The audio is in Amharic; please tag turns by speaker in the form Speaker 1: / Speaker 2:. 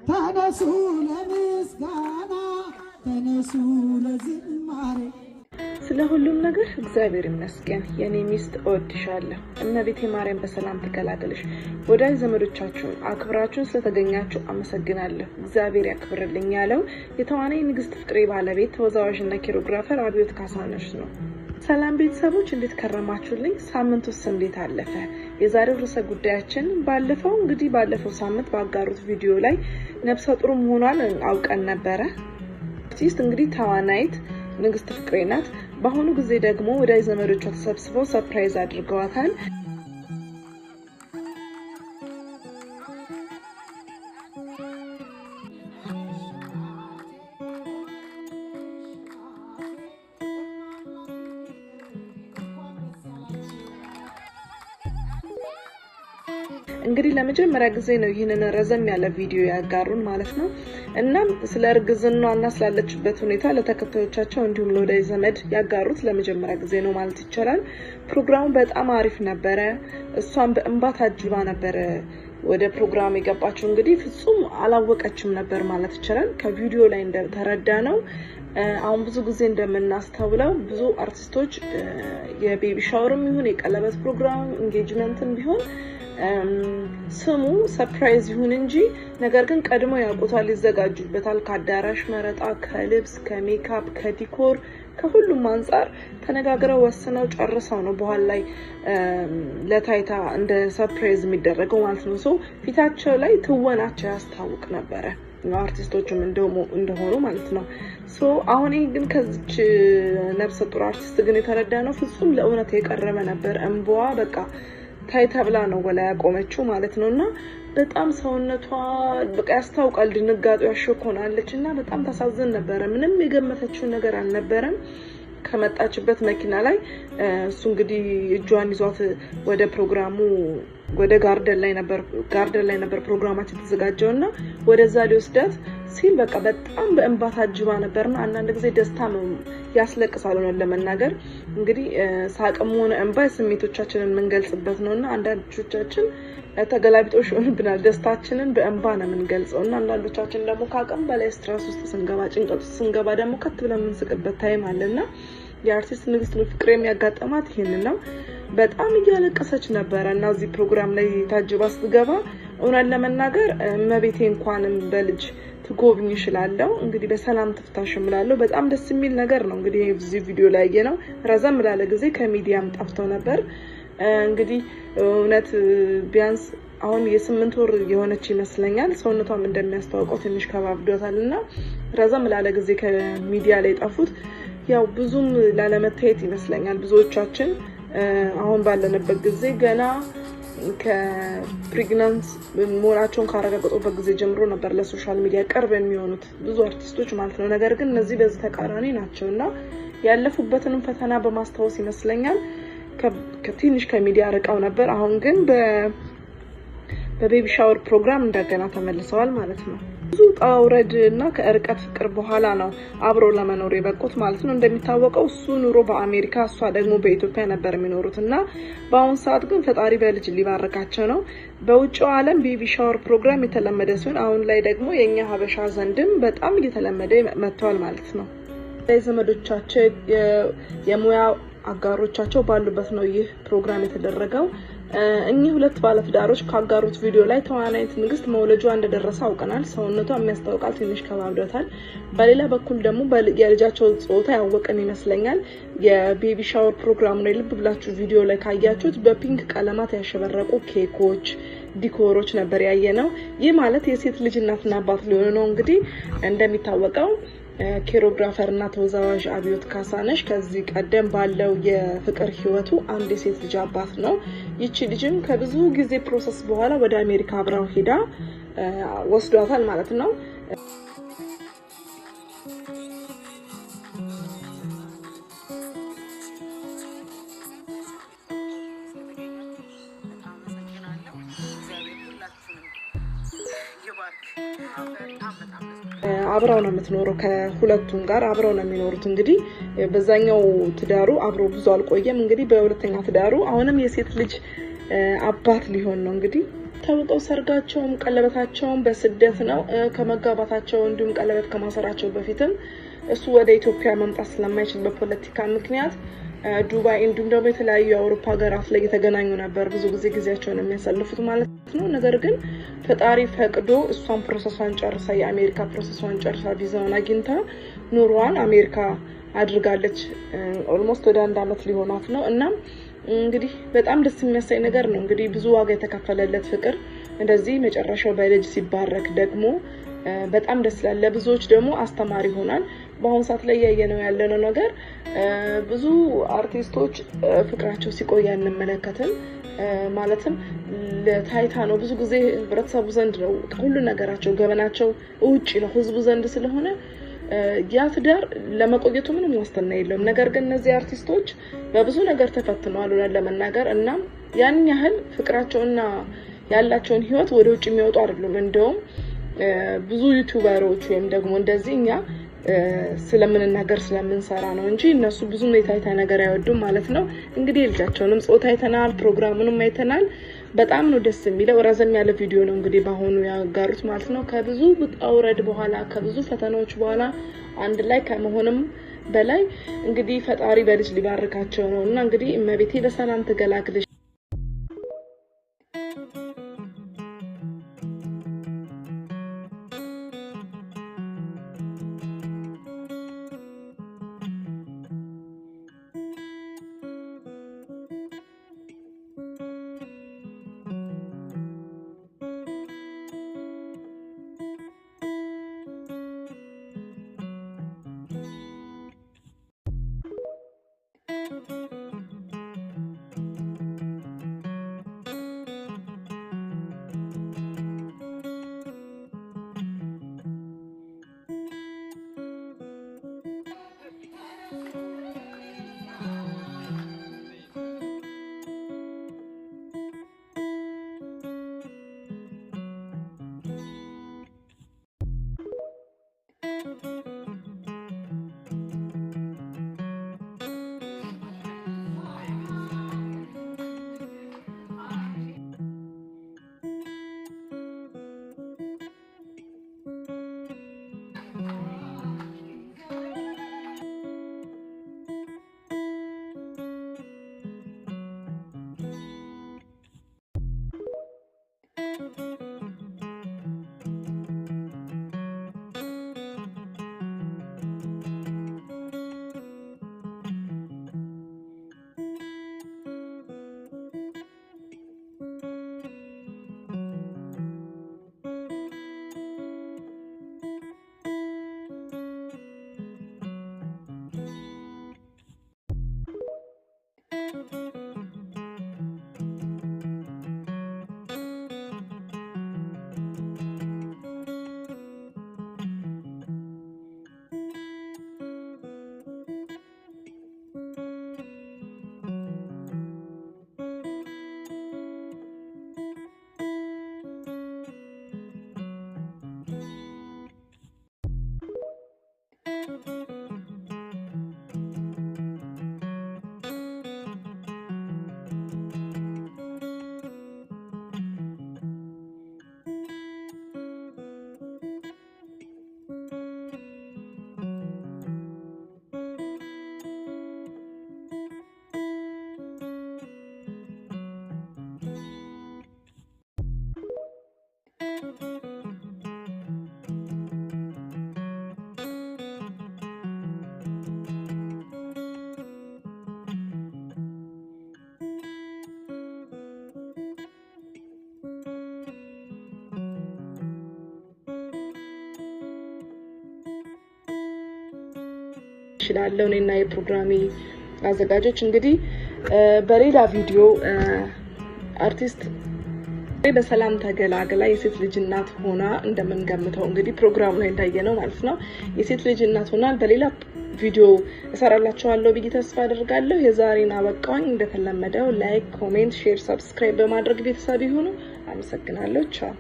Speaker 1: ተነሱ ለምስጋና ተነሱ ለዝማሬ
Speaker 2: ስለ ሁሉም ነገር እግዚአብሔር ይመስገን። የኔ ሚስት እወድሻለሁ። እመቤቴ ማርያም በሰላም ትገላገልሽ። ወዳጅ ዘመዶቻችሁን አክብራችሁን ስለተገኛችሁ አመሰግናለሁ። እግዚአብሔር ያክብርልኝ ያለው የተዋናይ ንግስት ፍቅሬ ባለቤት ተወዛዋዥና ኮሪዮግራፈር አብዮት ካሳነሽ ነው። ሰላም ቤተሰቦች እንዴት ከረማችሁልኝ? ሳምንቱስ እንዴት አለፈ? የዛሬው ርዕሰ ጉዳያችን ባለፈው ሳምንት ባጋሩት ቪዲዮ ላይ ነፍሰ ጡር መሆኗን አውቀን ነበረ። አርቲስት ተዋናይት ንግስት ፍቅሬ ናት። በአሁኑ ጊዜ ደግሞ ወዳጅ ዘመዶቿ ተሰብስበው ሰርፕራይዝ አድርገዋታል። ለመጀመሪያ ጊዜ ነው ይሄንን ረዘም ያለ ቪዲዮ ያጋሩን ማለት ነው። እናም ስለ እርግዝናዋና ስላለችበት ሁኔታ ለተከታዮቻቸው እንዲሁም ለወዳጅ ዘመድ ያጋሩት ለመጀመሪያ ጊዜ ነው ማለት ይቻላል። ፕሮግራሙ በጣም አሪፍ ነበረ። እሷን በእንባ ታጅባ ነበረ ወደ ፕሮግራም የገባችው። ፍጹም አላወቀችም ነበር ማለት ይቻላል። ከቪዲዮ ላይ እንደተረዳ ነው አሁን ብዙ ጊዜ እንደምናስተውለው ብዙ አርቲስቶች የቤቢ ሻወርም ይሁን የቀለበት ፕሮግራም ኢንጌጅመንትም ቢሆን ስሙ ሰርፕራይዝ ይሁን እንጂ ነገር ግን ቀድሞ ያውቁታል፣ ይዘጋጁበታል። ከአዳራሽ መረጣ፣ ከልብስ፣ ከሜካፕ፣ ከዲኮር ከሁሉም አንፃር ተነጋግረው ወስነው ጨርሰው ነው በኋላ ላይ ለታይታ እንደ ሰርፕራይዝ የሚደረገው ማለት ነው። ሶ ፊታቸው ላይ ትወናቸው ያስታውቅ ነበረ አርቲስቶችም እንደሆኑ ማለት ነው። ሶ አሁን ግን ከዚች ነፍሰ ጡር አርቲስት ግን የተረዳ ነው ፍጹም ለእውነት የቀረበ ነበር። እንባዋ በቃ ታይታ ብላ ነው ወላ ያቆመችው ማለት ነውና በጣም ሰውነቷ በቃ ያስታውቃል። ድንጋጤዋ ሾክ ሆናለችና በጣም ታሳዝን ነበር። ምንም የገመተችው ነገር አልነበረም። ከመጣችበት መኪና ላይ እሱ እጇን ይዟት ወደ ፕሮግራሙ ወደ ጋርደን ላይ ነበር ፕሮግራማችን ተዘጋጀውና ወደዛ ሊወስዳት ሲል በቃ በጣም በእንባ ታጅባ ነበርና አንዳንድ ጊዜ ደስታ ያስለቅሳል ነው ለመናገር። ሳቅም ሆነ እንባ ስሜቶቻችንን የምንገልጽበት ነውና አንዳንዶቻችን ተገላቢጦሽ ሆነብናል። ደስታችንን በእንባ ነው የምንገልጸውና አንዳንዶቻችን ደግሞ ካቅም በላይ ስትረስ ውስጥ ስንገባ ጭንቀት ውስጥ ስንገባ ደግሞ ከት ብለን የምንስቅበት ታይም አለና የአርቲስት ንግስት ፍቅሬ የሚያጋጥማት ይሄንን ነው። በጣም እያለቀሰች ነበረ እና እዚህ ፕሮግራም ላይ ታጅባ ስትገባ እውነት ለመናገር እመቤቴ እንኳንም በልጅ ትጎብኝ ይችላልው በሰላም ትፍታሽ እላለሁ። በጣም ደስ የሚል ነገር ነው። እዚህ ቪዲዮ ላይ ያየነው ረዘም ላለ ጊዜ ከሚዲያም ጠፍተው ነበር። እውነት ቢያንስ አሁን የ8 ወር የሆነች ይመስለኛል። ሰውነቷም እንደሚያስተዋውቀው ትንሽ ከባብዶታልና ረዘም ላለ ጊዜ ከሚዲያ ላይ ጠፉት ያው ብዙም ላለመታየት ይመስለኛል። ብዙዎቻችን አሁን ባለንበት ጊዜ ገና ከፕሬግናንስ መሆናቸውን ካረጋገጡበት ጊዜ ጀምሮ ነበር ለሶሻል ሚዲያ ቅርብ የሚሆኑት ብዙ አርቲስቶች ማለት ነው። ነገር ግን እነዚህ በዚህ ተቃራኒ ናቸውና ያለፉበትንም ፈተና በማስታወስ ይመስለኛል ከትንሽ ከሚዲያ ርቀው ነበር። አሁን ግን በቤቢ ሻወር ፕሮግራም እንደገና ተመልሰዋል ማለት ነው። ብዙ ጣውረድና ከርቀት ፍቅር በኋላ ነው አብሮ ለመኖር የበቁት ማለት ነው። እንደሚታወቀው እሱ ኑሮ በአሜሪካ እሷ ደግሞ በኢትዮጵያ ነበር የሚኖሩትና በአሁን ሰዓት ግን ፈጣሪ በልጅ ሊባርካቸው ነው። በውጭው ዓለም ቤቢ ሻወር ፕሮግራም የተለመደ ሲሆን አሁን ላይ ደግሞ የኛ ሀበሻ ዘንድም በጣም እየተለመደ መጥቷል ማለት ነው። ዘመዶቻቸው የሙያ አጋሮቻቸው ባሉበት ነው ይህ ፕሮግራም የተደረገው። እኚህ ሁለት ባለትዳሮች ካጋሩት ቪዲዮ ላይ ተዋናይት ንግስት መውለጇ እንደደረሰ አውቀናል። ሰውነቷ የሚያስታውቃል፣ ትንሽ ከባብዶታል። በሌላ በኩል ደግሞ የልጃቸው ጾታ ያወቀን ይመስለኛል። የቤቢ ሻወር ፕሮግራም ነው። ልብ ብላችሁ ቪዲዮ ላይ ካያችሁት በፒንክ ቀለማት ያሸበረቁ ኬኮች፣ ዲኮሮች ነበር ያየነው። ይህ ማለት የሴት ልጅ እናትና አባት ሊሆኑ ነው። እንደሚታወቀው ኮሪዮግራፈር እና ተወዛዋዥ አብዮት ካሳነሽ ከዚህ ቀደም ባለው የፍቅር ህይወቱ አንድ የሴት ልጅ አባት ነው። ይቺ ልጅም ከብዙ ጊዜ ፕሮሰስ በኋላ ወደ አሜሪካ አብራው ሄዳ ወስዷታል ማለት ነው። አብራው ነው የምትኖረው ከሁለቱም ጋር አብራው ነው የሚኖሩት። በዛኛው ትዳሩ አብሮ ብዙ አልቆየም። በሁለተኛ ትዳሩ አሁንም የሴት ልጅ አባት ሊሆን ነው። ታውቀው ሰርጋቸውም ቀለበታቸውም በስደት ነው ከመጋባታቸው እንዲሁም ቀለበት ከማሰራቸው በፊትም እሱ ወደ ኢትዮጵያ መምጣት ስለማይችል በፖለቲካ ምክንያት ዱባይ እንዲሁም ደግሞ የተለያዩ የአውሮፓ ሀገራት ላይ የተገናኙ ነበር ብዙ ጊዜያቸውን የሚያሳልፉት ማለት ነው። ነገር ግን ፈጣሪ ፈቅዶ እሷን ፕሮሰሷን ጨርሳ የአሜሪካ ፕሮሰሷን ጨርሳ ቪዛውን አግኝታ ኑሯን አሜሪካ አድርጋለች። ኦልሞስት ወደ 1 አመት ሊሆናት ነው እና እንግዲህ በጣም ደስ የሚያሳይ ነገር ነው። እንግዲህ ብዙ ዋጋ የተከፈለለት ፍቅር እንደዚህ መጨረሻው በልጅ ሲባረክ ደግሞ በጣም ደስ ይላል። ለብዙዎች ደግሞ አስተማሪ ይሆናል። በአሁን ሰዓት ላይ ያየነው ያለነው ነገር ብዙ አርቲስቶች ፍቅራቸው ሲቆይ እንመለከተን ማለትም ለታይታ ነው። ብዙ ጊዜ ህብረተሰቡ ዘንድ ነው ሁሉ ነገራቸው ገበናቸው ውጪ ነው ህዝቡ ዘንድ ስለሆነ ያ ትዳር ለመቆየቱ ምንም ዋስትና የለውም። ነገር ግን እነዚህ አርቲስቶች በብዙ ነገር ተፈትነዋል ለመናገር እና ያን ያህል ፍቅራቸውና ያላቸውን ህይወት ወደ ውጭ የሚወጡ አይደሉም። እንደውም ብዙ ዩቲዩበሮች ወይም ደግሞ እንደዚህኛ ስለምንናገር ስለምንሰራ ነው እንጂ እነሱ ብዙ የታይታ ነገር አይወዱም ማለት ነው። እንግዲህ ልጃቸውንም ጾታ አይተናል፣ ፕሮግራሙንም አይተናል። በጣም ነው ደስ የሚለው። ረዘም ያለ ቪዲዮ ነው እንግዲህ ባሁኑ ያጋሩት ማለት ነው። ከብዙ ውጣውረድ በኋላ ከብዙ ፈተናዎች በኋላ አንድ ላይ ከመሆንም በላይ እንግዲህ ፈጣሪ በልጅ ሊባርካቸው ነው እና እንግዲህ እመቤቴ በሰላም ተገላግለሽ ይችላል እኔና የፕሮግራሚ አዘጋጆች እንግዲህ በሌላ ቪዲዮ አርቲስት በሰላም ተገላግላ የሴት ልጅ እናት ሆና እንደምንገምተው እንግዲህ ፕሮግራሙ ላይ እንዳየነው ማለት ነው የሴት ልጅ እናት ሆና በሌላ ቪዲዮ እሰራላችኋለሁ ብዬ ተስፋ አደርጋለሁ። የዛሬን አበቃኝ። እንደተለመደው ላይክ፣ ኮሜንት፣ ሼር፣ ሰብስክራይብ በማድረግ ቤተሰብ ይሁኑ። አመሰግናለሁ። ቻው።